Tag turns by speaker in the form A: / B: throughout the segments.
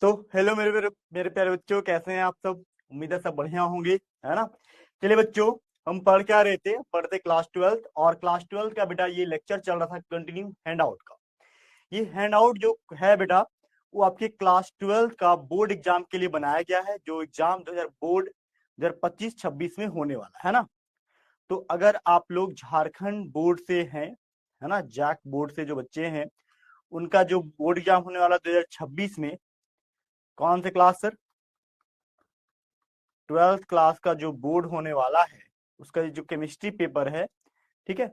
A: तो हेलो मेरे मेरे मेरे प्यारे बच्चों, कैसे हैं आप सब। उम्मीद है सब बढ़िया होंगे, है ना। चलिए बच्चों, हम पढ़ क्या रहे थे, पढ़ते क्लास 12 और क्लास 12 का बेटा ये लेक्चर चल रहा था कंटिन्यू हैंड आउट का। ये हैंड आउट जो है बेटा, वो आपके क्लास 12 का बोर्ड एग्जाम के लिए बनाया गया है, जो एग्जाम 2000 बोर्ड 2025-26 में होने वाला है ना। तो अगर आप लोग झारखंड बोर्ड से हैं, है ना, जैक बोर्ड से जो बच्चे हैं, उनका जो बोर्ड एग्जाम होने वाला 2026 में, कौन से क्लास सर, 12th क्लास का जो बोर्ड होने वाला है, उसका जो केमिस्ट्री पेपर है, ठीक है,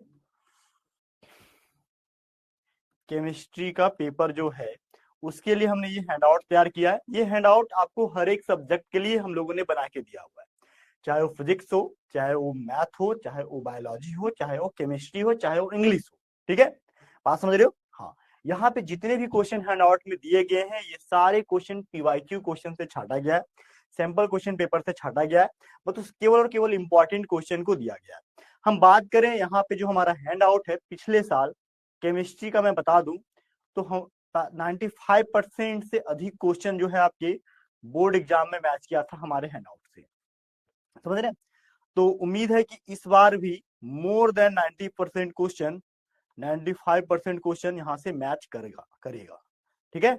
A: केमिस्ट्री का पेपर जो है, उसके लिए हमने ये हैंडआउट तैयार किया है। ये हैंडआउट आपको हर एक सब्जेक्ट के लिए हम लोगों ने बना के दिया हुआ है, चाहे वो फिजिक्स हो, चाहे वो मैथ हो, चाहे वो बायोलॉजी हो, चाहे वो केमिस्ट्री हो, चाहे वो इंग्लिश हो। ठीक है, बात समझ रहे हो। हाँ, यहाँ पे जितने भी क्वेश्चन हैंडआउट में दिए गए हैं, ये सारे क्वेश्चन पीवाईक्यू क्वेश्चन से छाटा गया है, सैंपल क्वेश्चन पेपर से छाटा गया है, बस केवल और केवल इंपॉर्टेंट क्वेश्चन को दिया गया है। हम बात करें यहाँ पे जो हमारा हैंड आउट है पिछले साल केमिस्ट्री का, मैं बता दूं तो हम 95% से अधिक क्वेश्चन जो है आपके बोर्ड एग्जाम में मैच किया था हमारे हैंड आउट से, समझ रहे हैं। तो उम्मीद है कि इस बार भी मोर देन 90% क्वेश्चन, 95% क्वेश्चन यहाँ से मैच करेगा। ठीक है,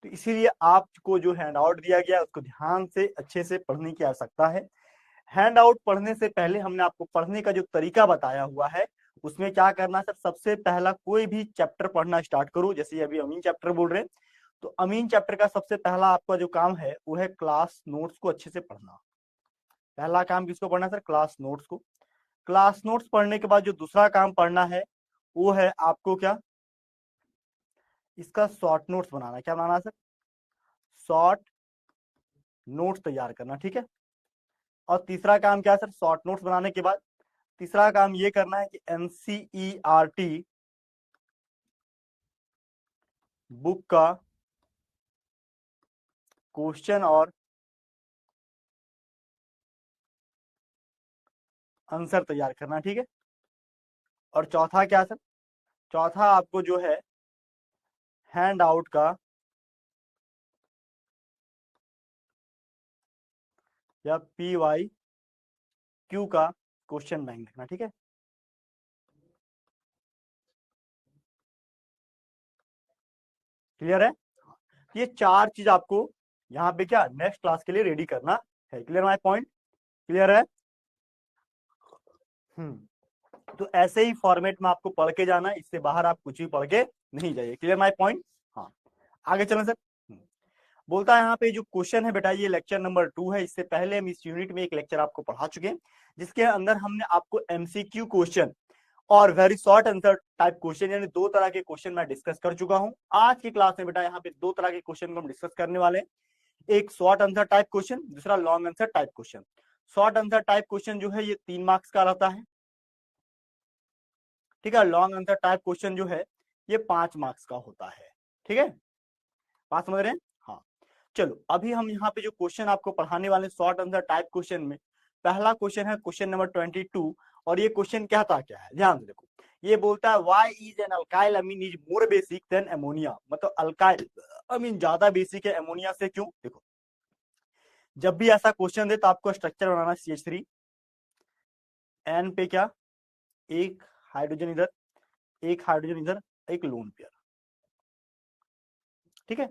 A: तो इसीलिए आपको जो हैंड आउट दिया गया है उसको ध्यान से अच्छे से पढ़ने की आवश्यकता है। हैंड आउट पढ़ने से पहले हमने आपको पढ़ने का जो तरीका बताया हुआ है, उसमें क्या करना है सर, सबसे पहला कोई भी चैप्टर पढ़ना स्टार्ट करो। जैसे अभी अमीन चैप्टर बोल रहे हैं, तो अमीन चैप्टर का सबसे पहला आपका जो काम है वो है क्लास नोट्स को अच्छे से पढ़ना। पहला काम किसको पढ़ना है सर, क्लास नोट्स को। क्लास नोट्स पढ़ने के बाद जो दूसरा काम पढ़ना है वो है आपको क्या, इसका शॉर्ट नोट्स बनाना। क्या बनाना है सर, शॉर्ट नोट्स तैयार करना। ठीक है, और तीसरा काम क्या है सर, शॉर्ट नोट्स बनाने के बाद तीसरा काम ये करना है कि एनसीईआरटी बुक का क्वेश्चन और आंसर तैयार करना। ठीक है, और चौथा क्या सर, चौथा आपको जो है हैंड आउट का या पीवाई क्यू का क्वेश्चन बैंक देखना। ठीक है, क्लियर है। ये चार चीज आपको यहाँ पे क्या नेक्स्ट क्लास के लिए रेडी करना है। क्लियर माय पॉइंट, क्लियर है। तो ऐसे ही फॉर्मेट में आपको पढ़ के जाना है, इससे बाहर आप कुछ भी पढ़ के नहीं जाइए। Clear my point. हाँ, आगे चलें सर। बोलता है यहाँ पे जो क्वेश्चन है बेटा, ये लेक्चर नंबर 2 है। इससे पहले हम इस यूनिट में एक लेक्चर आपको पढ़ा चुके हैं, जिसके अंदर हमने आपको एमसीक्यू क्वेश्चन और very short answer type question, यानी दो तरह के क्वेश्चन मैं डिस्कस कर चुका हूं। आज की क्लास में बेटा यहाँ पे दो तरह के क्वेश्चन को हम डिस्कस करने वाले हैं। एक शॉर्ट आंसर टाइप क्वेश्चन, दूसरा long answer type question. Short answer type question जो है ये 3 मार्क्स का रहता है, ठीक है। लॉन्ग आंसर टाइप क्वेश्चन जो है ये 5 मार्क्स का होता है। ठीक है, बात समझ रहे हैं। हाँ, चलो अभी हम यहाँ पे जो क्वेश्चन आपको पढ़ाने वाले शॉर्ट आंसर टाइप क्वेश्चन में पहला क्वेश्चन है क्वेश्चन नंबर 22। और ये क्वेश्चन कहता क्या है, ध्यान से देखो। ये बोलता है why is an alkyl amine is more basic than ammonia, मतलब अल्काइल अमीन ज्यादा बेसिक है अमोनिया से, क्यों। देखो, जब भी ऐसा क्वेश्चन दे तो आपको स्ट्रक्चर बनाना CH3, एन पे क्या, एक हाइड्रोजन इधर, एक हाइड्रोजन इधर, एक लोन पेयर। ठीक है,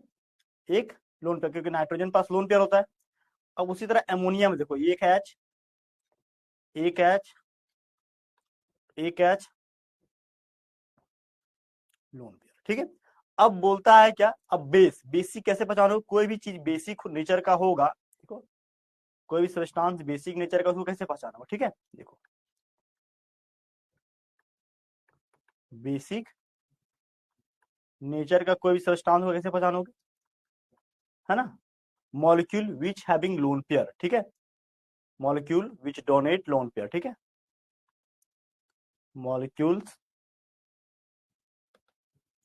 A: एक लोन पेयर, क्योंकि नाइट्रोजन पास लोन पेयर होता है। अब उसी तरह अमोनिया में देखो, एक H, एक H, एक H, लोन पेयर। ठीक है, अब बोलता है क्या, अब बेसिक कैसे पहचानो, कोई भी चीज बेसिक नेचर का होगा, देखो कोई भी सब्सटेंस बेसिक नेचर का उसको कैसे पहचानो। ठीक है, देखो बेसिक नेचर का कोई भी सब्सटेंस को कैसे पहचानोगे, है ना। Molecule which having lone pair, ठीक है, molecule which donate lone pair. ठीक है, molecules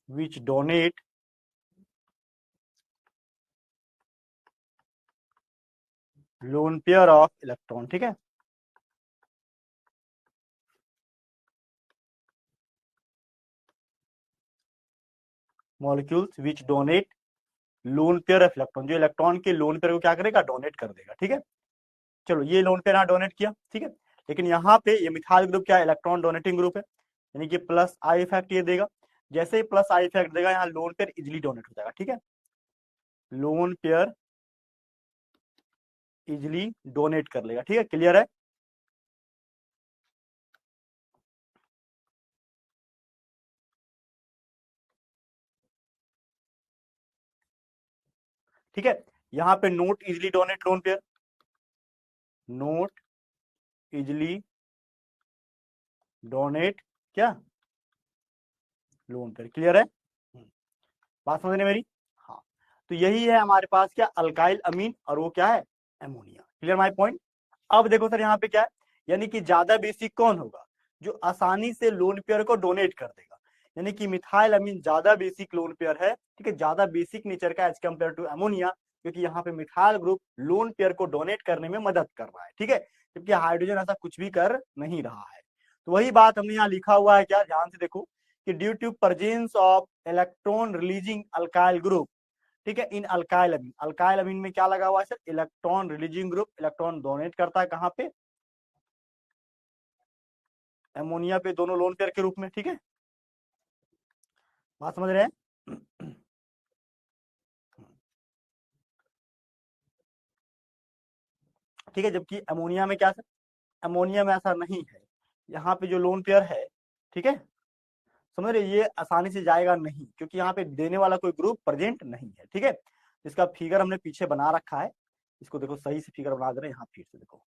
A: which donate loan pair of electron. ठीक है, molecules which donate loan pair of electron, जो इलेक्ट्रॉन के लोन पेयर को क्या करेगा, डोनेट कर देगा। ठीक है, चलो ये लोन पेयर यहाँ डोनेट किया। ठीक है, लेकिन यहाँ पे ये मिथाइल ग्रुप क्या है, इलेक्ट्रॉन डोनेटिंग ग्रुप है, यानी कि प्लस आई इफेक्ट ये देगा। जैसे ही प्लस आई इफेक्ट देगा, यहाँ लोन पेयर इजिली डोनेट हो जाएगा। ठीक है, लोन पेयर इजिली डोनेट कर लेगा। ठीक है, क्लियर है। ठीक है, यहाँ पे note easily donate lone pair, note easily donate क्या, लोन पेयर। क्लियर है, बात समझने मेरी। हाँ, तो यही है हमारे पास क्या, अल्काइल अमीन, और वो क्या है, एमोनिया। Clear my point. अब देखो सर यहाँ पे क्या है, यानी कि ज्यादा बेसिक कौन होगा, जो आसानी से लोन पेयर को डोनेट कर देगा, यानी कि मिथाइल अमीन ज्यादा बेसिक लोन पेयर है। ठीक है, ज्यादा बेसिक नेचर का एज कम्पेयर टू एमोनिया, क्योंकि यहाँ पे मिथाइल ग्रुप लोन पेयर को डोनेट करने में मदद कर रहा है। ठीक है, जबकि हाइड्रोजन ऐसा कुछ भी कर नहीं रहा है। तो वही बात हमने यहाँ लिखा हुआ है, क्या, ध्यान से देखो कि due to presence of electron releasing alkyl group. ठीक है, इन अल्काइल अमीन, अल्काइल अमीन में क्या लगा हुआ है sir, electron releasing group, electron donate करता है कहाँ पे, एमोनिया पे, दोनों लोन पेयर के रूप में। ठीक है, बात समझ रहे हैं। ठीक है, जबकि अमोनिया में क्या सर, अमोनिया में ऐसा नहीं है, यहाँ पे जो लोन पेयर है, ठीक है, समझ रहे, ये आसानी से जाएगा नहीं, क्योंकि यहाँ पे देने वाला कोई ग्रुप प्रेजेंट नहीं है। ठीक है, इसका फिगर हमने पीछे बना रखा है, इसको देखो सही से फिगर बना दे रहे हैं, यहाँ फिर से देखो।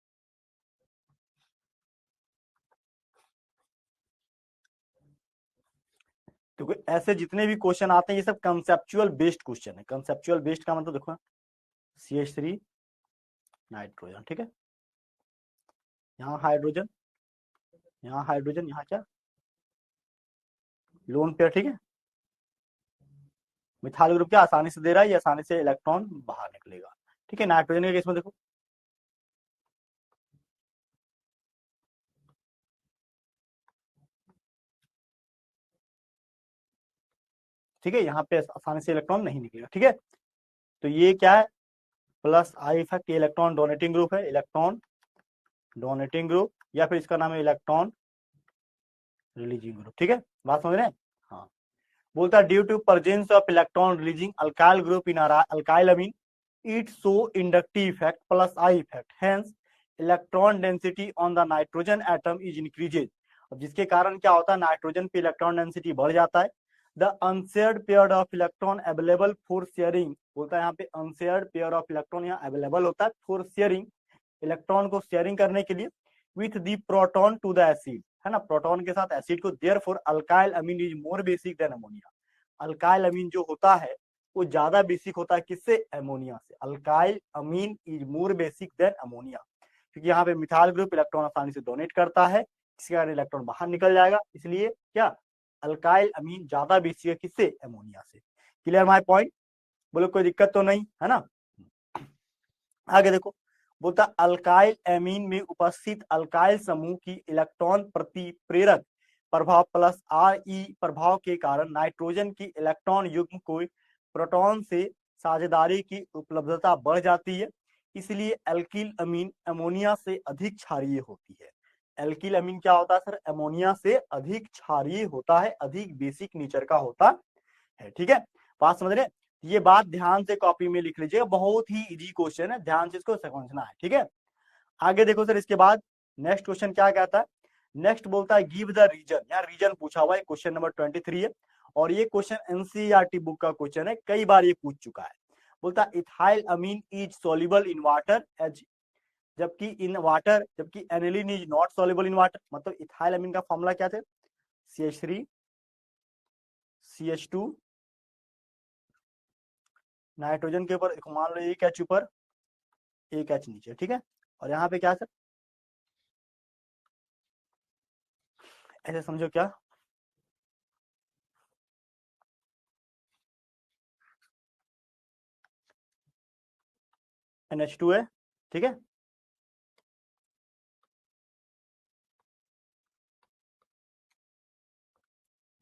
A: देखो ऐसे जितने भी क्वेश्चन आते हैं, ये सब कंसेप्चुअल बेस्ड क्वेश्चन है। कंसेप्चुअल बेस्ड का मतलब देखो, CH3 नाइट्रोजन, ठीक है, यहाँ हाइड्रोजन, यहाँ हाइड्रोजन, यहाँ क्या, लोन पेयर। ठीक है, मिथाइल ग्रुप क्या आसानी से दे रहा है, ये आसानी से इलेक्ट्रॉन बाहर निकलेगा। ठीक है, नाइट्रोजन के केस में देखो, ठीक है, यहाँ पे आसानी से इलेक्ट्रॉन नहीं निकलेगा। ठीक है, तो ये क्या है, प्लस आई इफेक्ट, ये इलेक्ट्रॉन डोनेटिंग ग्रुप है, इलेक्ट्रॉन डोनेटिंग ग्रुप, या फिर इसका नाम है इलेक्ट्रॉन रिलीजिंग ग्रुप। ठीक है, बात समझ रहे हैं। हाँ, बोलता है due to presence of electron releasing alkyl group in alkyl amine, it so inductive effect plus I effect, hence electron density on the nitrogen atom is increases. अब जिसके कारण क्या होता है, नाइट्रोजन पे इलेक्ट्रॉन डेंसिटी बढ़ जाता है। The unshared pair of electron available for sharing, बोलता है यहाँ पे अनशेयर्ड पेयर ऑफ इलेक्ट्रॉन यहाँ अवेलेबल होता है फॉर शेयरिंग, इलेक्ट्रॉन को शेयरिंग करने के लिए, with the proton to the acid, है ना, प्रोटॉन के साथ एसिड को, therefore alkyl amine is more basic than ammonia. Alkyl amine जो होता है वो ज्यादा बेसिक होता है किससे, एमोनिया से। Alkyl amine is more basic than ammonia, क्योंकि यहाँ पे मिथाइल ग्रुप इलेक्ट्रॉन आसानी से डोनेट करता है, इसके कारण इलेक्ट्रॉन बाहर निकल जाएगा, इसलिए क्या, अल्काइल अमीन ज्यादा बेसिक है किससे, एमोनिया से। क्लियर माय पॉइंट, बोलो कोई दिक्कत तो नहीं है ना। आगे देखो, बोलता अल्काइल एमीन में उपस्थित अल्काइल समूह की इलेक्ट्रॉन प्रति प्रेरक प्रभाव प्लस आर ई प्रभाव के कारण नाइट्रोजन की इलेक्ट्रॉन युग्म को प्रोटॉन से साझेदारी की उपलब्धता बढ़ जाती है, इसलिए एल्किल अमीन अमोनिया से अधिक क्षारीय होती है। एल्किल अमीन क्या होता है सर, अमोनिया से अधिक क्षारीय होता है, अधिक बेसिक नेचर का होता है। ठीक है, बात समझ रहे हैं? ये बात ध्यान से कॉपी में लिख लीजिएगा, बहुत ही इजी क्वेश्चन है, ध्यान से इसको समझना है। ठीक है, आगे देखो सर, इसके बाद नेक्स्ट क्वेश्चन क्या कहता है, नेक्स्ट बोलता है गिव द रीजन, यार रीजन पूछा हुआ है, क्वेश्चन नंबर 23 है, और ये क्वेश्चन एनसीईआरटी बुक का क्वेश्चन है, कई बार ये पूछ चुका है। बोलता है ethyl amine is soluble in water as, जबकि इन वाटर, जबकि aniline is not soluble in water, मतलब इथाइल अमीन का फॉर्मूला क्या थे, CH3 CH2, नाइट्रोजन के ऊपर मान लो एक एच ऊपर एक एच नीचे। ठीक है, और यहाँ पे क्या सर, ऐसे समझो क्या, NH2 है। ठीक है,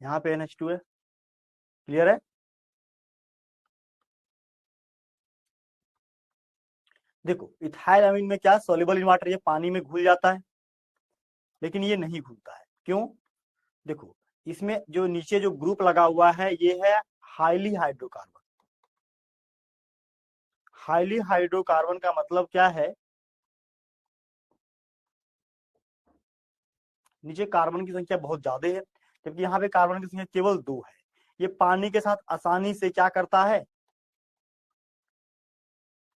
A: यहाँ पे NH2 है। क्लियर है, देखो इथाइल अमीन में क्या सॉल्युबल इन वाटर, ये पानी में घुल जाता है, लेकिन ये नहीं घुलता है। क्यों? देखो इसमें जो नीचे जो ग्रुप लगा हुआ है ये है हाईली हाइड्रोकार्बन। हाईली हाइड्रोकार्बन का मतलब क्या है, नीचे कार्बन की संख्या बहुत ज्यादा है, जबकि यहाँ पे कार्बन की संख्या केवल 2 है। ये पानी के साथ आसानी से क्या करता है,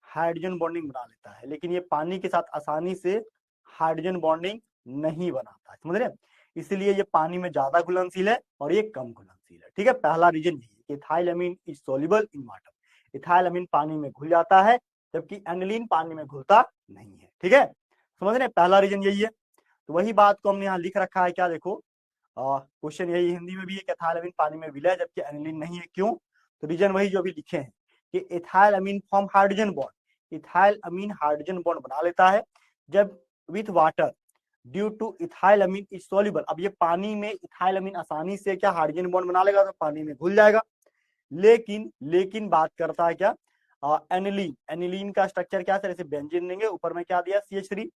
A: हाइड्रोजन बॉन्डिंग बना लेता है, लेकिन ये पानी के साथ आसानी से हाइड्रोजन बॉन्डिंग नहीं बनाता है, समझ रहे? इसलिए ये पानी में ज्यादा घुलनशील है और ये कम घुलनशील है। ठीक है, पहला रीजन यही है, ethyl amine is soluble in water. Ethyl amine पानी में घुल जाता है, जबकि एनिलीन पानी में घुलता नहीं है। ठीक है, समझ रहे? पहला रीजन यही है। तो वही बात को हमने यहाँ लिख रखा है, क्या देखो क्वेश्चन यही हिंदी में भी है कि इथाइल अमीन पानी में विलय जबकि एनिलीन नहीं है। क्यों? तो रीजन वही जो अभी लिखे हैं कि ethyl amine form hydrogen bond. Ethyl amine hydrogen bond बना लेता है जब with water due to ethyl amine is soluble. अब ये पानी में इथाइल अमीन आसानी से क्या हाइड्रोजन बॉन्ड बना लेगा, तो पानी में घुल जाएगा। लेकिन बात करता है क्या, एनिलीन। एनिलीन का स्ट्रक्चर क्या है, जैसे बेंजीन लेंगे, ऊपर में क्या दिया CH3।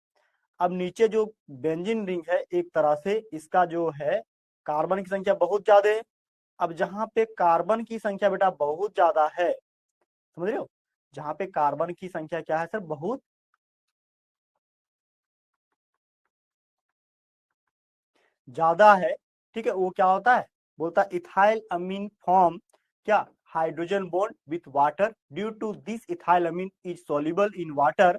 A: अब नीचे जो बेंजीन रिंग है एक तरह से इसका जो है कार्बन की संख्या बहुत ज्यादा है। अब जहां पे कार्बन की संख्या बेटा बहुत ज्यादा है, समझ रहे हो, जहां पे कार्बन की संख्या क्या है सर, बहुत ज्यादा है, ठीक है, वो क्या होता है, बोलता है इथाइल अमीन फॉर्म क्या, hydrogen bond with water. Due to this ethyl amine is soluble in water.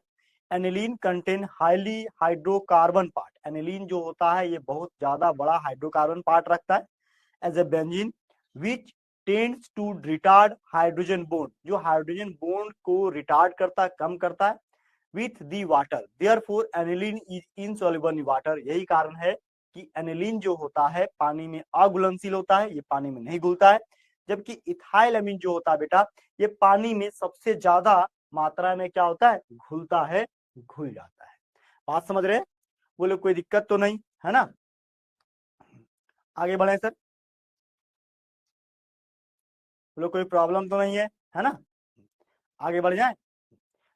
A: Aniline contain highly hydrocarbon part. Aniline जो होता है ये बहुत ज्यादा बड़ा हाइड्रोकार्बन पार्ट रखता है as a benzene which tends to retard hydrogen bond, जो हाइड्रोजन बॉन्ड को रिटार्ड करता है, कम करता है with the water. Therefore aniline is insoluble in water. यही कारण है कि एनिलीन जो होता है पानी में अघुलनशील होता है, ये पानी में नहीं घुलता है। जबकि इथाइल अमीन जो होता है बेटा ये पानी में सबसे ज्यादा मात्रा में क्या होता है, घुलता है, घुल जाता है। बात समझ रहे हैं? बोले कोई दिक्कत तो नहीं है ना? आगे बढ़े सर, बोले कोई प्रॉब्लम तो नहीं है ना? आगे बढ़ जाए।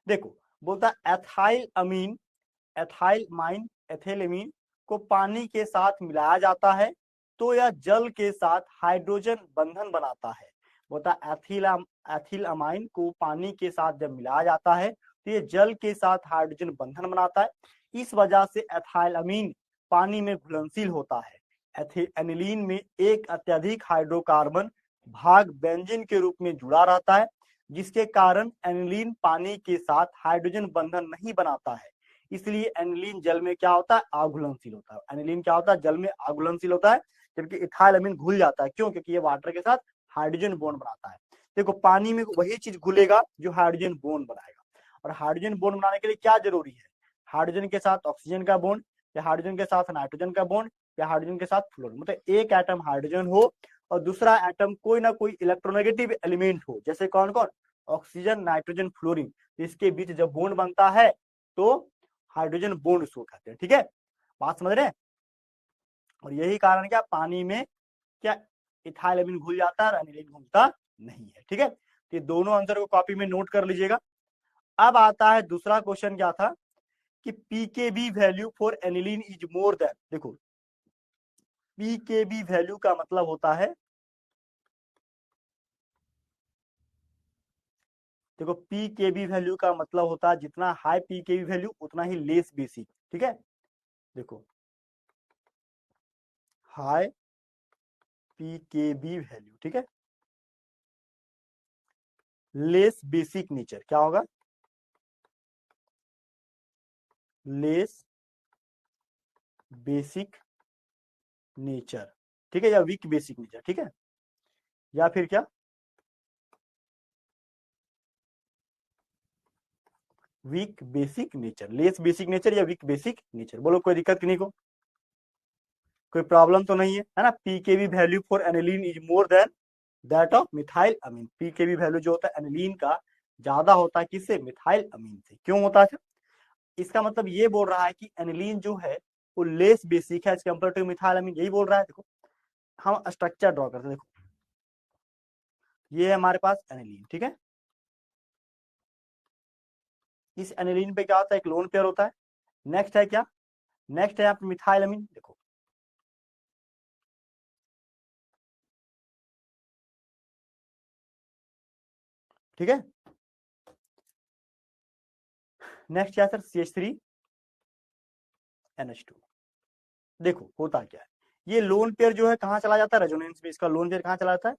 A: देखो बोलता एथाइल अमीन, एथाइल माइन, एथिलेमीन को पानी के साथ मिलाया जाता है तो यह जल के साथ हाइड्रोजन बंधन बनाता है। बोलता एथिल अमाइन को पानी के साथ जब मिलाया जाता है तो ये जल के साथ हाइड्रोजन बंधन बनाता है। इस वजह से एथाइल अमीन पानी में घुलनशील होता है। एनिलीन में एक अत्यधिक हाइड्रोकार्बन भाग बेंजीन के रूप में जुड़ा रहता है, जिसके कारण एनिलीन पानी के साथ हाइड्रोजन बंधन नहीं बनाता है। इसलिए एनिलीन जल में क्या होता है, अघुलनशील होता है। एनिलीन क्या होता है, जल में अघुलनशील होता है, जबकि इथाइल अमीन घुल जाता है। क्यों? क्योंकि ये वाटर के साथ हाइड्रोजन बॉन्ड बनाता है। देखो पानी में वही चीज घुलेगा जो हाइड्रोजन बॉन्ड बनाएगा, और हाइड्रोजन बॉन्ड बनाने के लिए क्या जरूरी है, हाइड्रोजन के साथ ऑक्सीजन का बॉन्ड, या हाइड्रोजन के साथ नाइट्रोजन का बॉन्ड, या हाइड्रोजन के साथ फ्लोरीन। मतलब एक एटम हाइड्रोजन हो और दूसरा एटम कोई ना कोई इलेक्ट्रोनेगेटिव एलिमेंट हो, जैसे कौन कौन, ऑक्सीजन, नाइट्रोजन, फ्लोरीन। इसके बीच जब बॉन्ड बनता है तो हाइड्रोजन बॉन्ड उसको कहते हैं। ठीक है, बात समझ रहे हैं? और यही कारण क्या, पानी में क्या इथाइल अमीन घुल जाता है और एनिलीन घुलता नहीं है। ठीक है, तो ये दोनों आंसर को कॉपी में नोट कर लीजिएगा। अब आता है दूसरा क्वेश्चन, क्या था कि pKb value for aniline is more then. देखो पीकेबी वैल्यू का मतलब होता है, देखो पीकेबी वैल्यू का मतलब होता है जितना हाई पीकेबी वैल्यू उतना ही लेस बेसिक। ठीक है, देखो हाई पीकेबी वैल्यू, ठीक है, लेस बेसिक नेचर क्या होगा, लेस बेसिक नेचर, ठीक है, या वीक बेसिक नेचर। ठीक है, या फिर क्या, weak basic nature, less basic nature या वीक बेसिक नेचर। बोलो कोई दिक्कत नहीं को, कोई प्रॉब्लम तो नहीं है ना? PKb value for aniline is more than that of methyl amine. PKb value जो होता है एनिलीन का ज्यादा होता है किससे, मिथाइल अमीन से। क्यों होता है? इसका मतलब ये बोल रहा है कि एनिलीन जो है वो लेस बेसिक है एज कम्पेयर टू मिथाइल अमीन, यही बोल रहा है। देखो हम स्ट्रक्चर ड्रॉ करते हैं, देखो ये है हमारे पास एनिलीन, ठीक है, इस एनिलीन पे क्या होता है, एक लोन पेयर होता है। नेक्स्ट है क्या, नेक्स्ट है यहाँ पे मिथाइल अमीन। देखो ठीक है, नेक्स्ट क्या सर, CH3NH2। देखो होता क्या है, ये लोन पेयर जो है कहाँ चला जाता है, रेजोनेंस में। इसका लोन पेयर कहाँ चला जाता है,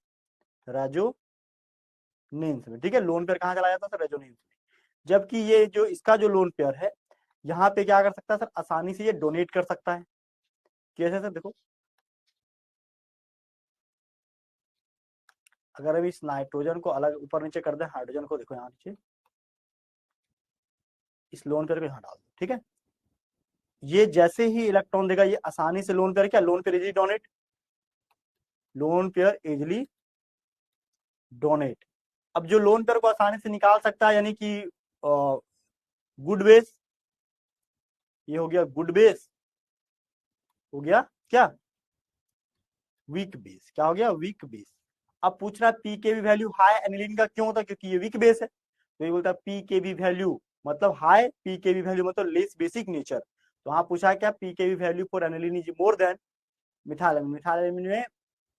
A: रेजोनेंस में। ठीक है, लोन पेयर कहाँ चला जाता है सर, रेजोनेंस में। जबकि ये जो इसका जो लोन पेयर है, यहाँ पे क्या कर सकता है सर, आसानी से ये डोनेट कर सकता है। कैसे सर, देखो अगर अभी इस नाइट्रोजन को अलग ऊपर नीचे कर दे, हाइड्रोजन को देखो यहाँ नीचे, इस लोन पेयर को यहाँ डाल दो। ठीक है, ये जैसे ही इलेक्ट्रॉन देगा, ये आसानी से लोन पेयर, क्या lone pair easily donate, lone pair easily donate. अब जो लोन पेयर को आसानी से निकाल सकता है, यानी कि गुड बेस, ये हो गया गुड बेस, हो गया क्या, वीक बेस। क्या हो गया, वीक बेस। अब पूछ रहा है पीकेबी वैल्यू हाई एनिलीन का क्यों होता है, क्योंकि ये वीक बेस है। तो ये बोलता है पीकेबी वैल्यू मतलब हाई, पीकेबी वैल्यू मतलब लेस बेसिक नेचर। तो वहां पूछा है क्या, pKb value for aniline is more than methyl amine. Methyl amine में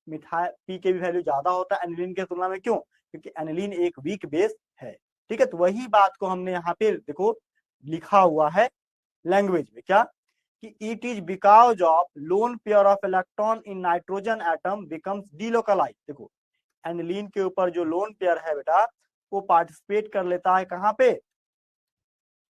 A: मिथाइल पीकेबी वैल्यू ज्यादा होता है एनिलीन के तुलना में। क्यों, क्योंकि एनिलीन एक वीक बेस है। ठीक है, तो वही बात को हमने यहाँ पे देखो लिखा हुआ है लैंग्वेज में, क्या कि it is because of lone pair of electron in nitrogen atom becomes delocalize. देखो एनिलीन के ऊपर जो लोन पेयर है बेटा, वो पार्टिसिपेट कर लेता है कहाँ पे,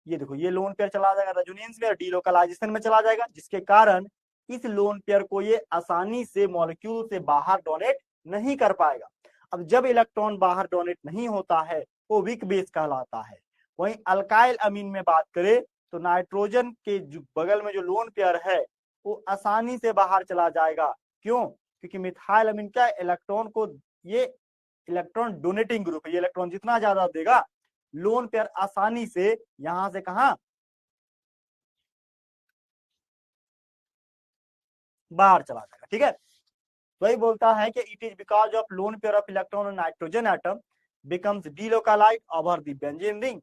A: ये देखो ये लोन पेयर चला जाएगा रेजोनेंस में और डीलोकलाइजेशन में चला जाएगा, जिसके कारण इस लोन पेयर को ये आसानी से मॉलिक्यूल से बाहर डोनेट नहीं कर पाएगा। अब जब इलेक्ट्रॉन बाहर डोनेट नहीं होता है, वो वीक बेस कहलाता है। वहीं अल्काइल अमीन में बात करें तो नाइट्रोजन के बगल में जो लोन पेयर है, वो आसानी से बाहर चला जाएगा। क्यों, क्योंकि मिथाइल अमीन क्या इलेक्ट्रॉन को, ये इलेक्ट्रॉन डोनेटिंग ग्रुप है, ये इलेक्ट्रॉन जितना ज्यादा देगा, लोन पेयर आसानी से यहां से कहा बाहर चला जाएगा। ठीक है, वही बोलता है कि it is because of lone pair of electron on nitrogen atom becomes delocalized over the benzene ring,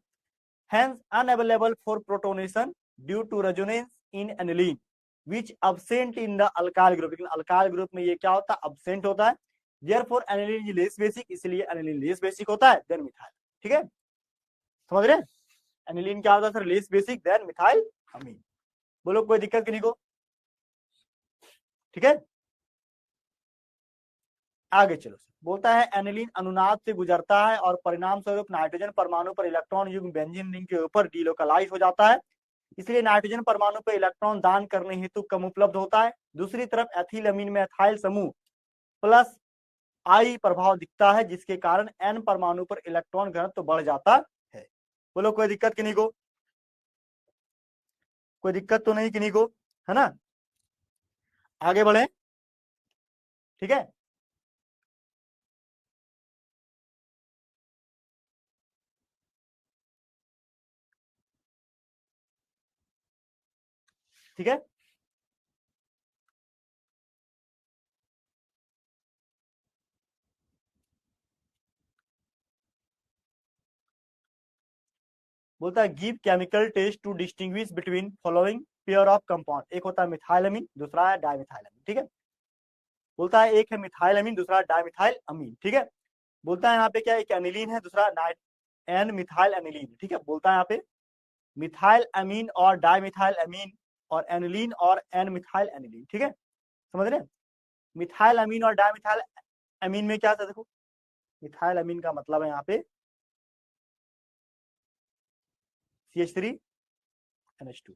A: hence unavailable for protonation due to resonance in aniline which absent in the alkyl group। लेकिन alkyl group में ये क्या होता है, absent होता है। therefore aniline is less basic, इसलिए aniline less basic होता है देन मिथाइल। ठीक है, समझ रहे हैं, एनिलीन क्या होता है sir, less basic than methyl amine. बोलो कोई दिक्कत किसी को, ठीक है। आगे चलो, बोलता है एनिलीन अनुनाद से गुजरता है और परिणाम स्वरूप नाइट्रोजन परमाणु पर इलेक्ट्रॉन युग्म बेंजीन रिंग के ऊपर डीलोकलाइज हो जाता है, इसलिए नाइट्रोजन परमाणु पर इलेक्ट्रॉन दान करने हेतु कम उपलब्ध होता है। दूसरी तरफ एथिल अमीन में एथाइल समूह प्लस आई प्रभाव दिखता है, जिसके कारण एन परमाणु पर इलेक्ट्रॉन घनत्व तो बढ़ जाता है। बोलो कोई दिक्कत किन्हीं को, कोई दिक्कत तो नहीं किन्हीं को, है ना। आगे बढ़े, ठीक है। ठीक है, बोलता है give chemical test to distinguish between following pair of compound. एक होता है मिथाइल अमीन, दूसरा है डाइमिथाइल अमीन। ठीक है, बोलता है एक है मिथाइल अमीन, दूसरा डाइमिथाइल अमीन। ठीक है, बोलता है यहाँ पे क्या, एक एनिलीन है, दूसरा नाइट एन मिथाइल एनिलीन। ठीक है, बोलता है यहाँ पे मिथाइल अमीन और डाइमिथाइल अमीन और एनिलीन और एन मिथाइल एनिलीन। ठीक है, समझ रहे हैं। मिथाइल अमीन और डाइमिथाइल अमीन में क्या था, देखो मिथाइल अमीन का मतलब है यहाँ पे CH3NH2,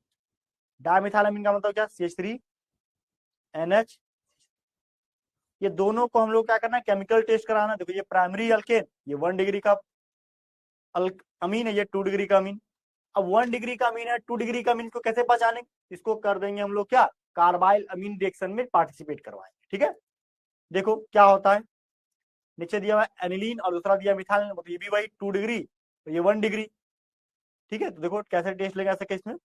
A: डाइमिथाइल अमीन का मतलब क्या, CH3NH। ये दोनों को हम लोग क्या करना है, केमिकल टेस्ट कराना। देखो ये प्राइमरी अल्केन, ये 1 डिग्री का अमीन है, ये 2 डिग्री का अमीन। अब 1 डिग्री का अमीन है, 2 डिग्री का अमीन को कैसे पहचानेंगे, इसको कर देंगे हम लोग क्या, कार्बाइल अमीन रिएक्शन में पार्टिसिपेट करवाएंगे। ठीक है, देखो क्या होता है, नीचे दिया हुआ है एनिलीन और दूसरा दिया मिथाइल, मतलब ये भी वही 2 डिग्री, तो ये 1 डिग्री। ठीक है, तो देखो कैसे टेस्ट लेगा ऐसे केस में,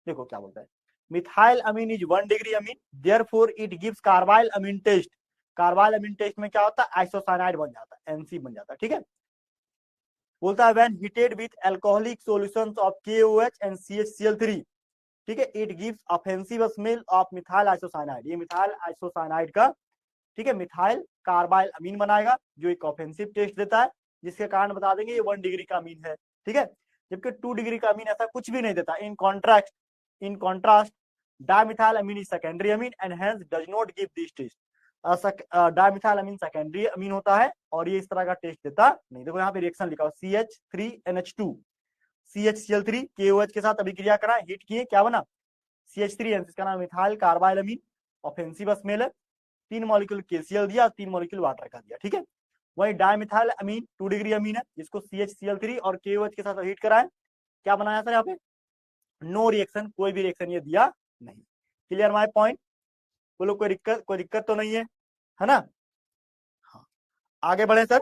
A: देखो क्या बोलता है, methyl amine is 1 degree amine, therefore it gives carbylamine test. Carbylamine test में क्या होता है, आइसोसाइनाइड बन जाता है, एनसी बन जाता है। ठीक है, बोलता है when heated with alcoholic solutions of KOH and CHCl3, ठीक है, it gives offensive smell of methyl isocyanide. ये मिथाइल आइसोसाइनाइड का, ठीक है, मिथाइल कार्बाइल अमीन बनाएगा जो एक ऑफेंसिव टेस्ट देता है, जिसके कारण बता देंगे ये 1 डिग्री का अमीन है, ठीक है। जबकि 2 डिग्री का अमीन ऐसा कुछ भी नहीं देता। In contrast dimethyl amine is secondary amine and hence does not give this test. Dimethyl amine secondary amine होता है और ये इस तरह का टेस्ट देता नहीं। देखो यहाँ पे रिएक्शन लिखा हो CH3NH2 CHCl3 KOH के साथ अभिक्रिया करा, हीट किए, क्या बना CH3N, इसका नाम मिथाइल कार्बाइल अमीन, ऑफेंसिव स्मेल है, 3 मॉलिक्यूल KCl दिया, 3 मॉलिक्यूल वाटर का दिया, ठीक है। वही डायमिथाइल अमीन 2 डिग्री अमीन है, जिसको CHCl3 और KOH के साथ हीट कराए, क्या बनाया सर यहाँ पे, नो रिएक्शन, कोई भी रिएक्शन ये दिया नहीं। क्लियर माय पॉइंट, बोलो कोई दिक्कत तो नहीं है ना। हाँ, आगे बढ़े सर,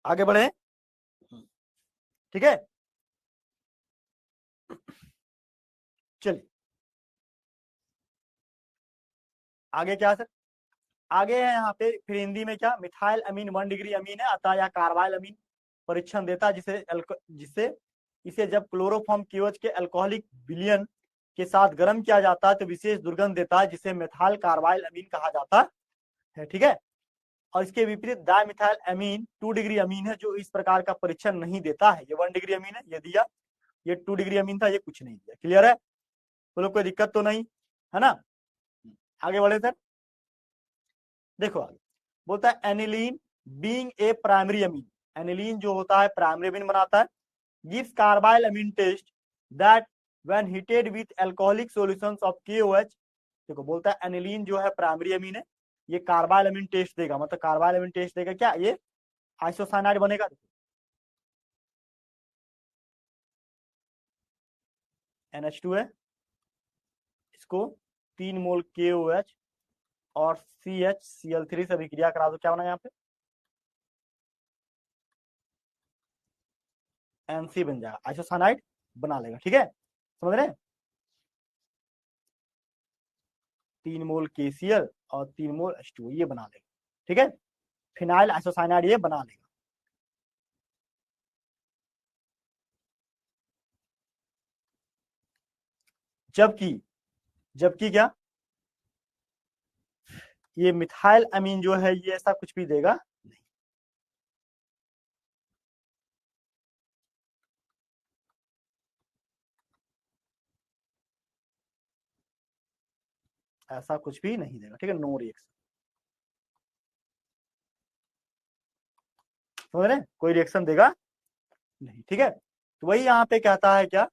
A: आगे बढ़े, ठीक है। चलिए आगे क्या है सर, आगे है यहाँ पे फिर हिंदी में क्या, मिथाइल अमीन 1 डिग्री अमीन है, अतः यह कार्बाइल अमीन परीक्षण देता है, जिसे इसे जब क्लोरोफॉर्म KOH के अल्कोहलिक विलयन के साथ गर्म किया जाता है तो विशेष दुर्गंध देता है, जिसे मेथाइल कार्बाइल अमीन कहा जाता है, ठीक है। और इसके विपरीत डायमिथाइल अमीन 2 डिग्री अमीन है, जो इस प्रकार का परीक्षण नहीं देता है। ये 1 डिग्री अमीन है, ये दिया, ये 2 डिग्री अमीन था, ये कुछ नहीं दिया। क्लियर है, बोलो कोई दिक्कत तो नहीं है ना। आगे बढ़े सर, देखो आगे बोलता है aniline being a primary amine, aniline जो होता है प्राइमरी अमीन बनाता है, gives carbylamine test that when heated with alcoholic solutions of KOH। देखो बोलता है एनिलीन जो है प्राइमरी अमीन है, ये कार्बाइल अमीन टेस्ट देगा, मतलब कार्बाइल अमीन टेस्ट देगा क्या, ये आइसोसाइनाइड बनेगा। NH2 है, इसको 3 मोल KOH और CHCl3 से अभिक्रिया करा दो, क्या बना यहाँ पे NC बन जाएगा, आइसोसाइनाइड बना लेगा, ठीक है, समझ रहे हैं। 3 मोल KCl और 3 मोल H2O ये बना लेगा, ठीक है, फिनाइल आइसोसाइनाइड ये बना लेगा। जबकि जबकि क्या, ये मिथाइल अमीन जो है ये ऐसा कुछ भी देगा नहीं। ऐसा कुछ भी नहीं देगा, ठीक है, नो रिएक्शन, समझ रहे हैं, कोई रिएक्शन देगा नहीं, ठीक है। तो वही यहाँ पे कहता है क्या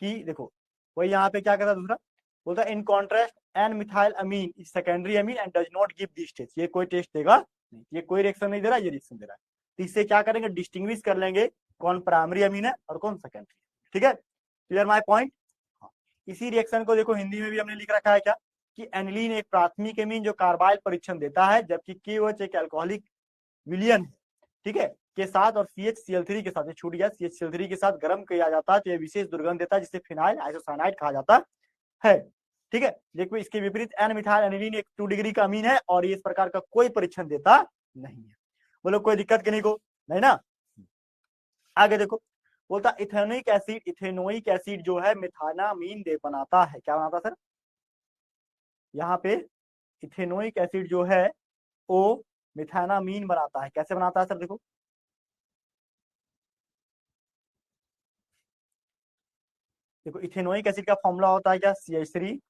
A: कि देखो, वही यहाँ पे क्या कहता है दूसरा, बोलता है in contrast N methyl amine is secondary amine and does not give this test, ये कोई टेस्ट देगा नहीं, ये कोई रिएक्शन नहीं दे रहा, ये रिएक्शन दे रहा है। तो इससे क्या करेंगे, डिस्टिंग्विश कर लेंगे कौन प्राइमरी अमीन है और कौन सेकेंडरी, ठीक है। Clear my point. इसी रिएक्शन को देखो हिंदी में भी हमने लिख रखा है क्या, कि एनिलीन एक प्राथमिक अमीन जो कार्बाइल परीक्षण देता है, जबकि KOH एक अल्कोहलिक विलियन है, ठीक है, के साथ और CHCl3 के साथ, छूट गया, CHCl3 के साथ गर्म किया जाता है तो यह विशेष दुर्गंध देता है, जिसे फिनाइल आइसोसाइनाइड कहा जाता है, ठीक है। देखो इसके विपरीत एन मिथाइल एनिलीन एक 2 डिग्री का अमीन है और ये इस प्रकार का कोई परीक्षण देता नहीं है। बोलो कोई दिक्कत की नहीं को, नहीं ना। आगे देखो, बोलता इथेनोइक एसिड जो है मिथानामीन दे बनाता है, क्या बनाता सर, यहाँ पे इथेनोइक एसिड जो है वो मिथानामीन बनाता है, कैसे बनाता है सर, देखो इथेनोइक एसिड का फॉर्मूला होता है क्या, CH3COOH,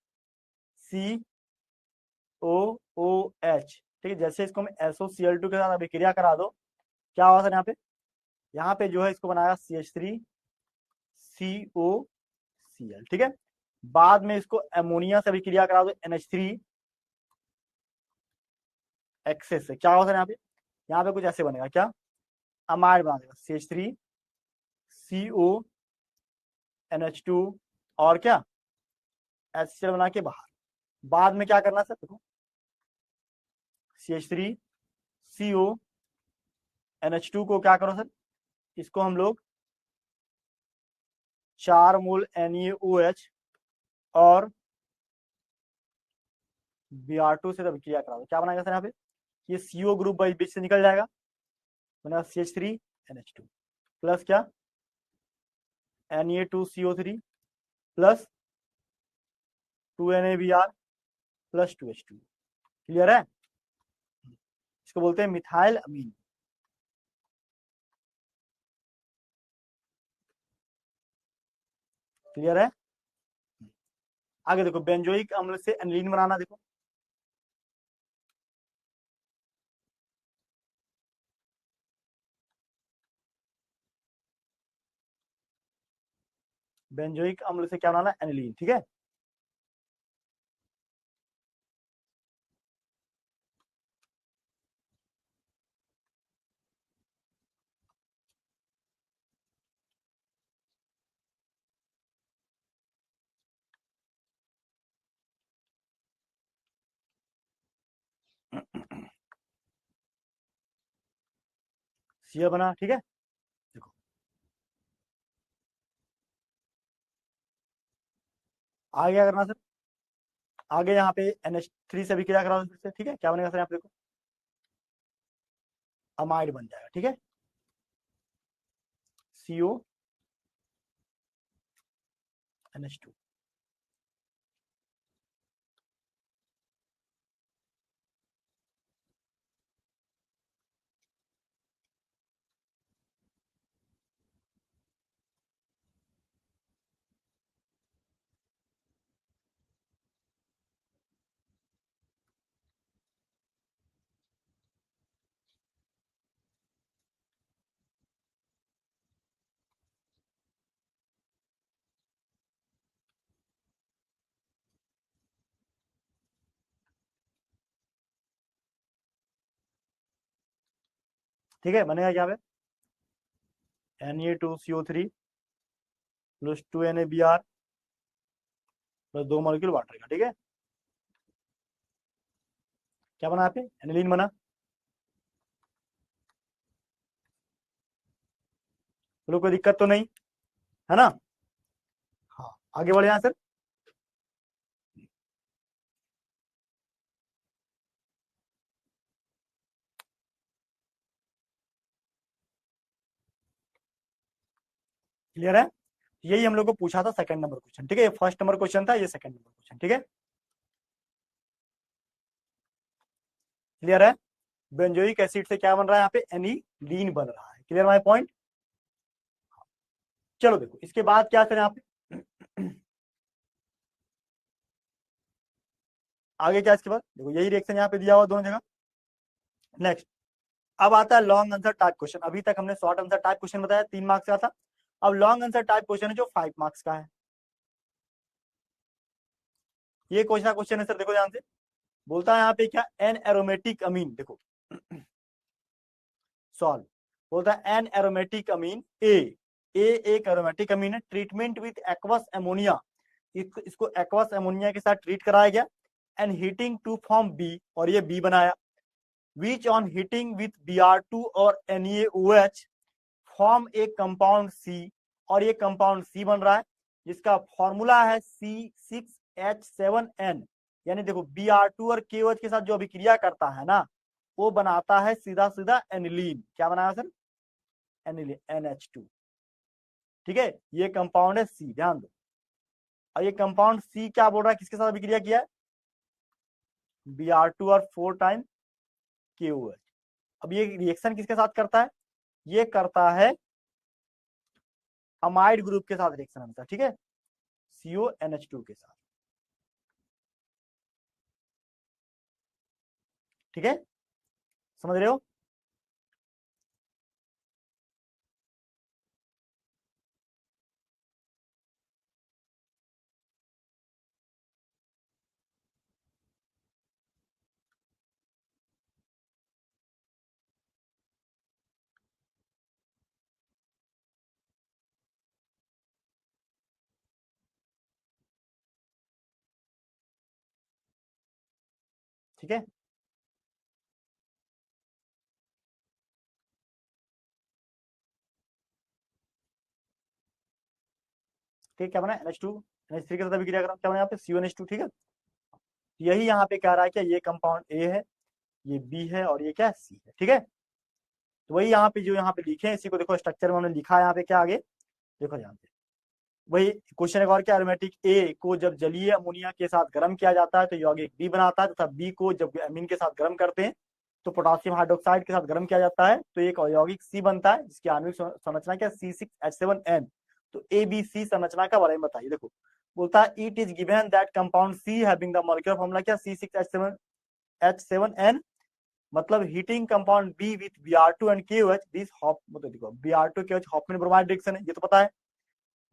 A: ठीक है। जैसे इसको मैं SOCl2 के साथ अभिक्रिया करा दो, क्या होगा सर, यहाँ पे जो है इसको बनाएगा CH3COCl, ठीक है। बाद में इसको अमोनिया से अभिक्रिया करा दो NH3 से, क्या होगा सर, यहाँ पे कुछ ऐसे बनेगा, क्या अमाइड बना देगा CH3CONH2 और क्या HCl बना के बाहर। बाद में क्या करना सर, देखो CH3CONH2 को क्या करो सर, इसको हम लोग 4 मोल NaOH और Br2 से अभिक्रिया करा दो, क्या बनाएगा सर, यहाँ पे ये CO ग्रुप बीच से निकल जाएगा, बना CH3NH2 प्लस क्या Na2CO3 plus 2NaBr plus 2H2। Clear है? इसको बोलते हैं मिथाइल अमीन। क्लियर है? आगे देखो, बेंजोइक अम्ल से एनिलीन बनाना। देखो बेंजोइक अम्ल से क्या बनाना, एनिलीन। ठीक है, सी बना। ठीक है, देखो आगे क्या करना सर, आगे यहाँ पे NH3 से भी क्रिया करा फिर से। ठीक है, क्या बनेगा सर यहाँ पे देखो, अमाइड बन जाएगा। ठीक है, CONH2। ठीक है, बनेगा क्या पे Na2CO3 plus 2NaBr plus 2 molecule water का। ठीक है, क्या बना यहाँ पे, एनिलीन बना। चलो कोई दिक्कत तो नहीं है ना? हाँ, आगे बढ़े यहाँ सर। क्लियर है? यही हम लोग को पूछा था सेकंड नंबर क्वेश्चन। ठीक है, ये फर्स्ट नंबर क्वेश्चन था, ये सेकंड नंबर क्वेश्चन। ठीक है, क्लियर है? बेंजोइक एसिड से क्या बन रहा है यहाँ पे, एनिलीन बन रहा है। Clear my point? चलो देखो इसके बाद क्या करें यहाँ पे आगे क्या इसके बाद देखो, यही रिएक्शन यहाँ पे दिया हुआ दोनों जगह। नेक्स्ट, अब आता है लॉन्ग आंसर टाइप क्वेश्चन। अभी तक हमने शॉर्ट आंसर टाइप क्वेश्चन बताया, 3 मार्क्स का था। अब लॉन्ग आंसर टाइप क्वेश्चन है जो 5 मार्क्स का है। ये क्वेश्चन है सर, देखो ध्यान से। बोलता है यहाँ पे क्या, एन एरोमेटिक अमीन। देखो सॉल्व, बोलता है एन एरोमेटिक अमीन ए एक एरोमेटिक अमीन है, ट्रीटमेंट विथ एक्वस एमोनिया। इसको एक्वस एमोनिया के साथ ट्रीट कराया गया, and heating to form B, और ये बी बनाया। Which on heating with Br2 और NaOH form a compound C, और ये कंपाउंड सी बन रहा है जिसका फॉर्मूला है C6H7N। यानी देखो Br2 और KOH के साथ जो अभिक्रिया करता है ना, वो बनाता है सीधा सीधा एनिलीन। क्या बनाया सर, एनिलीन, NH2। ठीक है, ये कंपाउंड है सी, ध्यान दो। और ये कंपाउंड सी क्या बोल रहा है, किसके साथ अभिक्रिया किया है, Br2 और 4 टाइम KOH। अब ये रिएक्शन किसके साथ करता है, ये करता है अमाइड ग्रुप के साथ रिएक्शन होता है। ठीक है, CONH2 के साथ। ठीक है, समझ रहे हो? ठीक है, ठीक, क्या बना NH2 NH3 के साथ अभिक्रिया करा, क्या बना यहाँ पे CONH2। ठीक है, यही यहाँ पे कह रहा है कि ये कंपाउंड ए है, ये बी है, और ये क्या है, सी है। ठीक है, तो वही यहाँ पे जो यहाँ पे लिखे हैं, इसी को देखो स्ट्रक्चर में हमने लिखा है यहाँ पे क्या आगे देखो यहाँ पे। वही क्वेश्चन एक और क्या, एरोमेटिक ए को जब जलीय अमोनिया के साथ गर्म किया जाता है तो यौगिक बी बनाता है, तथा बी को जब अमीन के साथ गर्म करते हैं तो पोटासियम हाइड्रोक्साइड के साथ गर्म किया जाता है तो एक यौगिक सी बनता है, जिसकी आणविक संरचना क्या C6H7N। तो ए बी सी संरचना का बारे में बताइए। देखो बोलता है it is given that compound C having the molecular formula क्या C6H7N, मतलब heating compound B with Br2 and KOH this hop, मतलब देखो Br2 KOH Hoffmann bromide reaction है, ये तो पता है।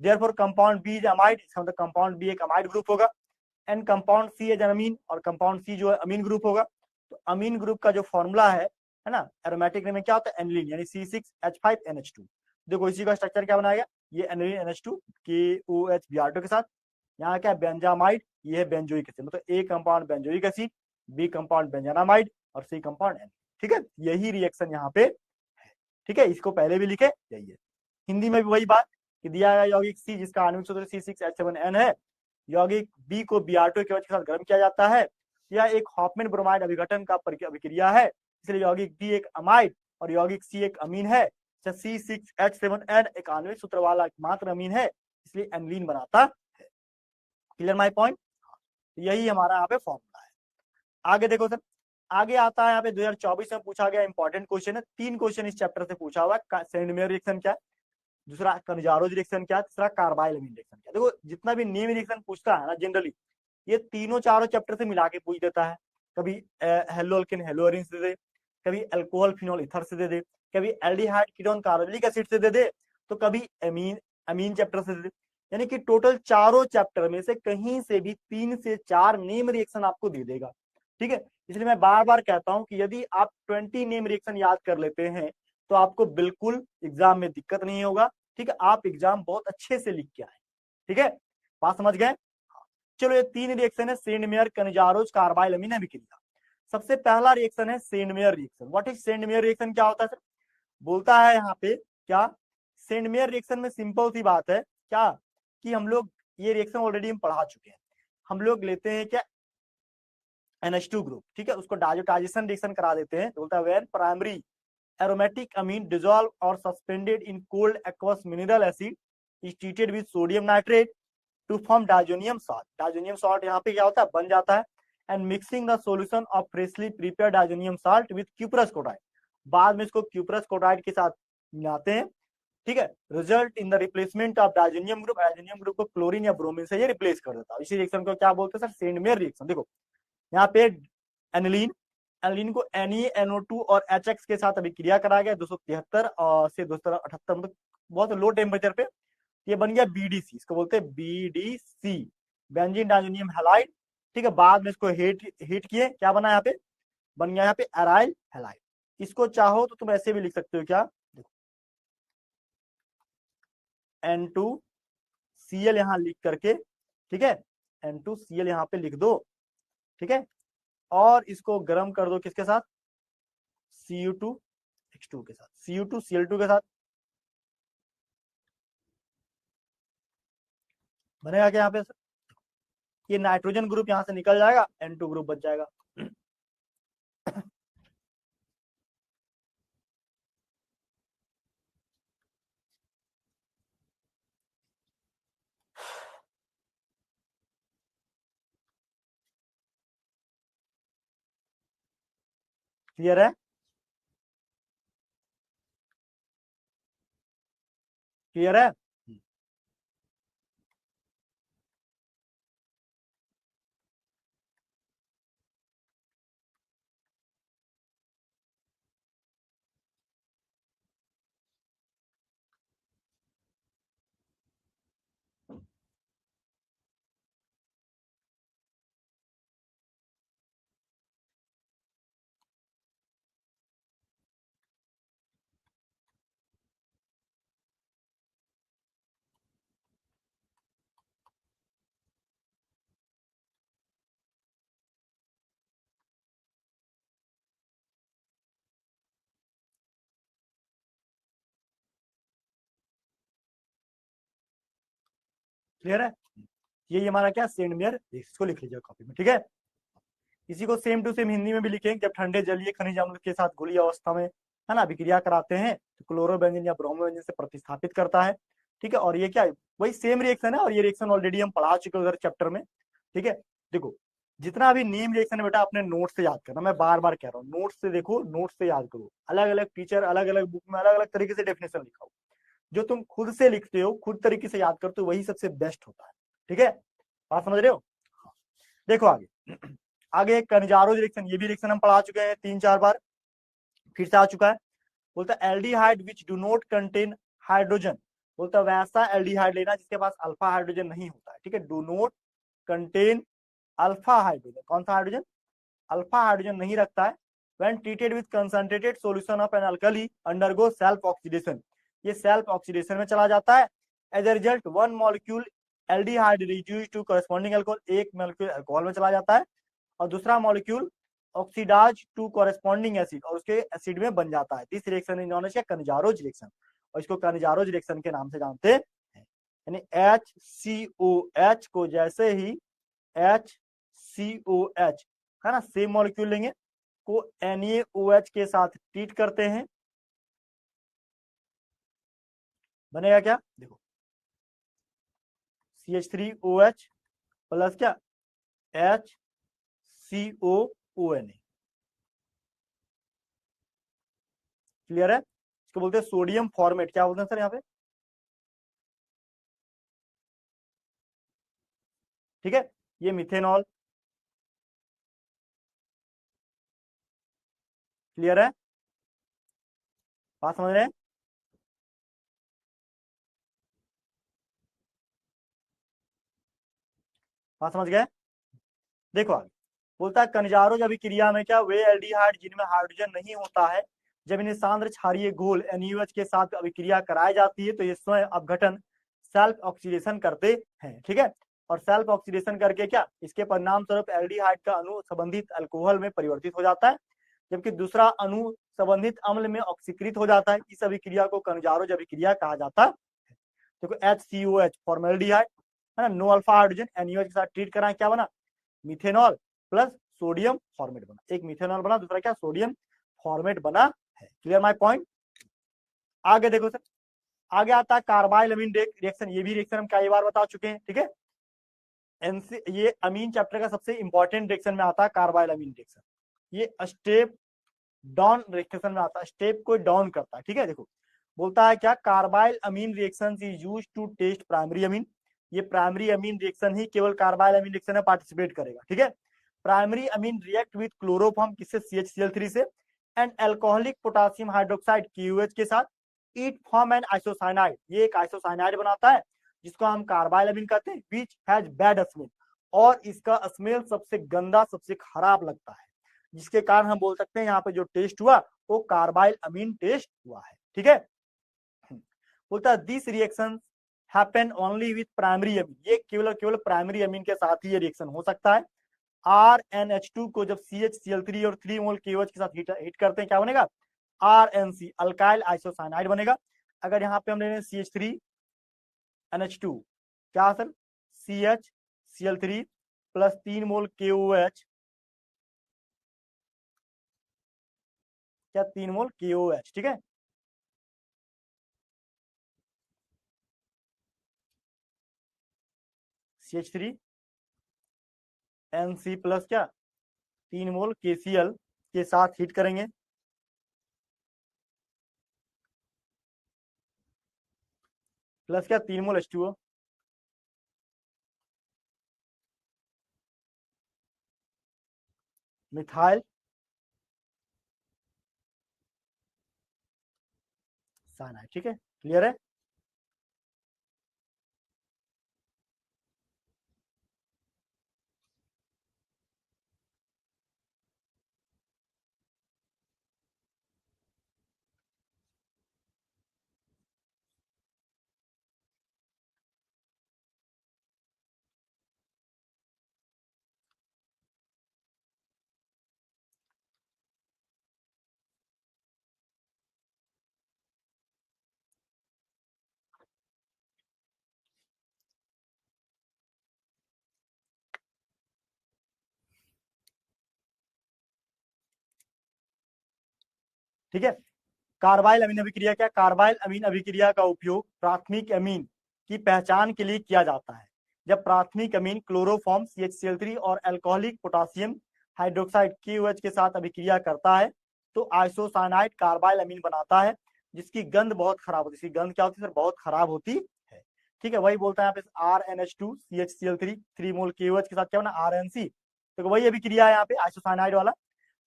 A: Therefore compound B is amide, इसका मतलब कंपाउंड बी एक अमाइड ग्रुप होगा। And compound C is amine, और कंपाउंड सी जो है अमीन ग्रुप होगा। तो अमीन ग्रुप का जो फॉर्मूला है ना, एरोमेटिक में क्या होता है एनिलीन, यानी C6H5NH2। देखो इसी का स्ट्रक्चर क्या बनाएगा, ये एनिलीन NH2 KOH Br2 के साथ, यहाँ क्या बेंजामाइड, ये है बेंजोइक एसिड, मतलब A compound benzoic acid, B compound benzamide और सी कंपाउंड एन। ठीक है, यही रिएक्शन यहाँ पे है। ठीक है, इसको पहले भी लिखे, यही है। हिंदी में भी वही बात कि दिया गया यौगिक सी जिसका आणविक सूत्र C6H7N है, यौगिक बी को Br2 के साथ गर्म किया जाता है, यह एक हॉफमैन ब्रोमाइड अभिघटन का अभिक्रिया है, इसलिए यौगिक बी एक अमाइड और यौगिक सी एक अमीन है। C6H7N एक आणविक सूत्र वाला एकमात्र अमीन है, इसलिए एनिलीन बनाता है। क्लियर माय पॉइंट, यही हमारा यहाँ पे फॉर्मूला है। आगे देखो सर, आगे आता है यहाँ पे 2024 में पूछा गया इंपॉर्टेंट क्वेश्चन है, 3 क्वेश्चन इस चैप्टर से पूछा हुआ है। सेंडमेयर रिएक्शन क्या है, दूसरा कनिजारोज रिएक्शन क्या है, तीसरा कार्बाइल अमीन रिएक्शन क्या है। देखो जितना भी नेम रिएक्शन पूछता है ना जनरली, ये तीनों चारों चैप्टर से मिला के पूछ देता है। कभी हेलो अल्किन हेलो अरिन से दे दे, कभी अल्कोहल फिनोल ईथर से दे दे, कभी एल्डिहाइड कीटोन कार्बोनिक एसिड से दे दे, तो कभी अमीन अमीन चैप्टर से दे दे। यानी कि टोटल चारों चैप्टर में से कहीं से भी 3 से 4 नेम रिएक्शन आपको दे देगा। ठीक है, इसलिए मैं बार बार कहता हूं कि यदि आप 20 नेम रिएक्शन याद कर लेते हैं तो आपको बिल्कुल एग्जाम में दिक्कत नहीं होगा। ठीक है, आप एग्जाम बहुत अच्छे से लिख के आए। ठीक है, बात समझ गए। चलो ये 3 रिएक्शन है, सेंडमेयर कनिजारोज कार्बाइल अमीन अभिक्रिया। सबसे पहला रिएक्शन है Sandmeyer reaction. What is Sandmeyer reaction, क्या होता है सर, बोलता है यहाँ पे क्या, सेंडमेयर रिएक्शन में सिंपल सी बात है क्या कि हम लोग ये रिएक्शन ऑलरेडी हम पढ़ा चुके हैं। हम लोग लेते हैं क्या NH2 ग्रुप, ठीक है, उसको डाइजोटाइजेशन रिएक्शन करा देते हैं। तो बोलता है when primary aromatic amine dissolved or suspended in cold aqueous mineral acid is treated with sodium nitrate to form diazonium salt. Diazonium salt यहाँ पे क्या होता है, बन जाता है। And mixing the solution of freshly prepared diazonium salt with cuprous chloride, बाद में इसको cuprous chloride के साथ मिलाते हैं। ठीक है, result in the replacement of diazonium group, diazonium group को क्लोरीन या ब्रोमीन से ये रिप्लेस कर देता है। इसी रिएक्शन को क्या बोलते हैं सर, सेंडमेयर रिएक्शन। देखो यहाँ पे एनिलीन, एनिलीन को NeNO2 और HX के साथ अभिक्रिया कराया गया 273 से 278, मतलब बहुत लो टेम्परेचर पे, ये बन गया BDC, इसको बोलते हैं BDC, बेंजीन डाइजोनियम हैलाइड। ठीक है, बाद में इसको हीट किए, क्या बना यहाँ पे, बन गया यहाँ पे एराइल हैलाइड। इसको चाहो तो तुम ऐसे भी लिख सकते हो, क्या देखो N2Cl यहाँ लिख करके, ठीक है, N2Cl यहाँ पे लिख दो। ठीक है, और इसको गर्म कर दो किसके साथ, Cu2H2 के साथ, Cu2Cl2 के साथ, बनेगा क्या यहाँ पे, ये नाइट्रोजन ग्रुप यहाँ से निकल जाएगा, N2 ग्रुप बच जाएगा। क्लियर है, क्लियर है। क्लियर है, ये हमारा क्या सेंडमेयर, इसको लिख लीजिए कॉपी में। ठीक है, इसी को सेम टू सेम हिंदी में भी लिखेंगे, जब ठंडे जलीय खनिज अम्ल के साथ घुली अवस्था में, है ना, अभिक्रिया कराते हैं तो क्लोरो बेंजीन या ब्रोमो बेंजीन से प्रतिस्थापित करता है। ठीक है, और ये क्या है, वही सेम रिएक्शन है, और ये रिएक्शन ऑलरेडी हम पढ़ा चुके हैं उधर चैप्टर में। ठीक है, देखो जितना भी नीम रिएक्शन है बेटा अपने नोट से याद करना, मैं बार बार कह रहा हूँ, नोट से देखो, नोट से याद करो, अलग अलग टीचर अलग अलग बुक में अलग अलग तरीके से डेफिनेशन लिखा हो, जो तुम खुद से लिखते हो, खुद तरीके से याद करते हो, वही सबसे बेस्ट होता है। ठीक है, बात समझ रहे हो? देखो आगे आगे कनिजारो रिएक्शन, ये भी रिएक्शन हम पढ़ा चुके हैं 3-4 बार, फिर से आ चुका है। बोलता है aldehyde which do not contain hydrogen, बोलता है वैसा एल्डिहाइड लेना जिसके पास अल्फा हाइड्रोजन नहीं होता है। ठीक है, do not contain alpha hydrogen, कौन सा हाइड्रोजन, अल्फा हाइड्रोजन नहीं रखता है। When treated with concentrated solution of an alkali undergo self oxidation, ये सेल्फ ऑक्सीडेशन में चला जाता है। As a result one molecule aldehyde reduce to corresponding alcohol, एक मॉलिक्यूल अल्कोहल में चला जाता है, और दूसरा molecule oxidize to corresponding acid, और उसके एसिड में बन जाता है। This reaction is known as कनिजारोज reaction, और इसको कनिजारोज रिएक्शन के नाम से जानते हैं। यानी HCOH को जैसे ही HCOH है ना, सेम मॉलिक्यूल लेंगे को NaOH के साथ ट्रीट करते हैं, बनेगा क्या, देखो CH3OH प्लस क्या HCOONA, क्लियर है? इसको बोलते हैं सोडियम फॉर्मेट, क्या बोलते हैं सर यहाँ पे? ठीक है, ये मिथेनॉल, क्लियर है, बात समझ रहे हैं? बात समझ गए? देखो आगे बोलता है कनिजारोज अभिक्रिया में क्या, वे एल्डिहाइड जिनमें हाइड्रोजन नहीं होता है, जब इन्हें सांद्र क्षारीय घोल NaOH के साथ अभिक्रिया कराई जाती है तो ये स्वयं अपघटन सेल्फ ऑक्सीडेशन करते हैं। ठीक है, और सेल्फ ऑक्सीडेशन करके क्या, इसके परिणाम स्वरूप एल्डिहाइड का अणु संबंधित अल्कोहल में परिवर्तित हो जाता है, जबकि दूसरा अणु संबंधित अम्ल में ऑक्सीकृत हो जाता है। इस अभिक्रिया को कनिजारोज अभिक्रिया कहा जाता है। देखो HCOH फॉर्मेल्डिहाइड है ना, नो अल्फा हाइड्रोजन NaOH के साथ ट्रीट कराएं, क्या बना, मिथेनॉल प्लस सोडियम फॉर्मेट बना, एक मिथेनॉल बना, दूसरा क्या सोडियम फॉर्मेट बना है। Clear my point? आगे देखो सर, आगे आता है कार्बाइल अमीन रिएक्शन, ये भी रिएक्शन हम कई बार बता चुके हैं। ठीक है, ये अमीन चैप्टर का सबसे इंपॉर्टेंट रिएक्शन में आता है कार्बाइल अमीन रिएक्शन, ये स्टेप डाउन रिएक्शन में आता है, स्टेप को डाउन करता है। ठीक है, देखो बोलता है क्या, carbylamine reaction is use to test primary amine, ये प्राइमरी अमीन रिएक्शन ही केवल कार्बाइल अमीन रिएक्शन में पार्टिसिपेट करेगा। ठीक है, primary amine react with chloroform, किससे, CHCl3 से, and alcoholic potassium hydroxide KOH के साथ, इट फॉर्म एन आइसोसाइनाइड, ये एक आइसोसाइनाइड बनाता है जिसको हम कार्बाइल अमीन कहते हैं, विच हैज बैड स्मेल, और इसका स्मेल सबसे गंदा सबसे खराब लगता है, जिसके कारण हम बोल सकते हैं यहाँ पे जो टेस्ट हुआ वो कार्बाइल अमीन टेस्ट हुआ है। ठीक है, बोलता है this reaction happen only with primary amine, ये केवल केवल प्राइमरी अमीन के साथ ही ये रिएक्शन हो सकता है। RnH2 को जब CHCl3 और 3 मोल KOH के साथ हिट करते हैं, क्या बनेगा, RnC अल्काइल आइसोसाइनाइड बनेगा। अगर यहाँ पे हम ले रहे हैं CH3NH2, क्या सर, CHCl3 प्लस 3 मोल KOH, क्या 3 मोल KOH। ठीक है, CH3NC प्लस क्या 3 मोल KCl के साथ हिट करेंगे, प्लस क्या 3 मोल H2O, मिथाइल साइनाइड। ठीक है, क्लियर है? ठीक है, कार्बाइल अमीन अभिक्रिया क्या? कार्बाइल अमीन अभिक्रिया का उपयोग प्राथमिक अमीन की पहचान के लिए किया जाता है। जब प्राथमिक अमीन क्लोरोफॉर्म CH3 और अल्कोहलिक पोटासियम हाइड्रोक्साइड KOH के साथ अभिक्रिया करता है तो आइसोसाइनाइड कार्बाइल अमीन बनाता है, जिसकी गंध बहुत खराब होती है। इसकी गंध क्या होती है सर? बहुत खराब होती है। ठीक है, वही बोलता है यहाँ पे RNH2 CHCl3 3 मोल KOH के साथ क्या बना? RNC। तो वही अभिक्रिया है यहाँ पे आइसोसाइनाइड वाला।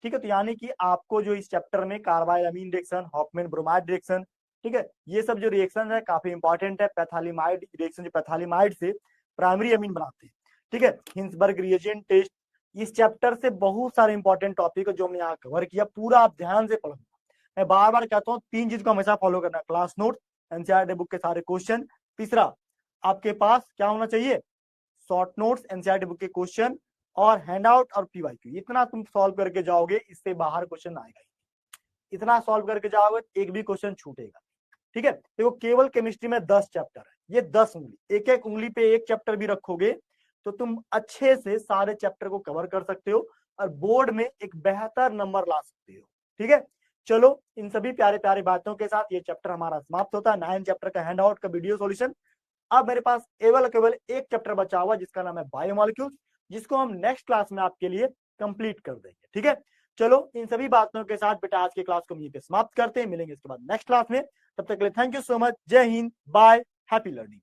A: ठीक है, तो यानी कि आपको जो इस चैप्टर में कार्बाइल अमीन रिएक्शन, हॉफमैन ब्रोमाइड रिएक्शन, ठीक है, ये सब जो रिएक्शन है काफी इंपॉर्टेंट है। पैथालिमाइड रिएक्शन, जो पैथालिमाइड से प्राइमरी अमीन बनाते हैं। ठीक है, हिंसबर्ग रिएजेंट टेस्ट, इस चैप्टर से बहुत सारे इंपॉर्टेंट टॉपिक है जो हमने यहाँ कवर किया। पूरा आप ध्यान से पढ़ो। मैं बार बार कहता हूँ 3 चीज को हमेशा फॉलो करना, क्लास नोट, एनसीईआरटी बुक के सारे क्वेश्चन, तीसरा आपके पास क्या होना चाहिए? शॉर्ट नोट्स, एनसीईआरटी बुक के क्वेश्चन और हैंडआउट और PYQ। इतना तुम सॉल्व करके जाओगे, इससे बाहर क्वेश्चन आएगा। इतना सॉल्व करके जाओगे एक भी क्वेश्चन छूटेगा। ठीक है, देखो केवल केमिस्ट्री में 10 चैप्टर है, ये 10 उंगली, एक एक उंगली पे एक चैप्टर भी रखोगे तो तुम अच्छे से सारे चैप्टर को कवर कर सकते हो और बोर्ड में एक बेहतर नंबर ला सकते हो। ठीक है, चलो इन सभी प्यारे प्यारे बातों के साथ ये चैप्टर हमारा समाप्त होता है। 9 चैप्टर का हैंडआउट का वीडियो सॉल्यूशन। अब मेरे पास केवल एक चैप्टर बचा हुआ जिसका नाम है बायोमॉलिक्यूल्स, जिसको हम नेक्स्ट क्लास में आपके लिए कंप्लीट कर देंगे। ठीक है, चलो इन सभी बातों के साथ बेटा आज की क्लास को यहीं पे समाप्त करते हैं। मिलेंगे इसके बाद नेक्स्ट क्लास में, तब तक के लिए थैंक यू सो मच। जय हिंद, बाय, हैप्पी लर्निंग।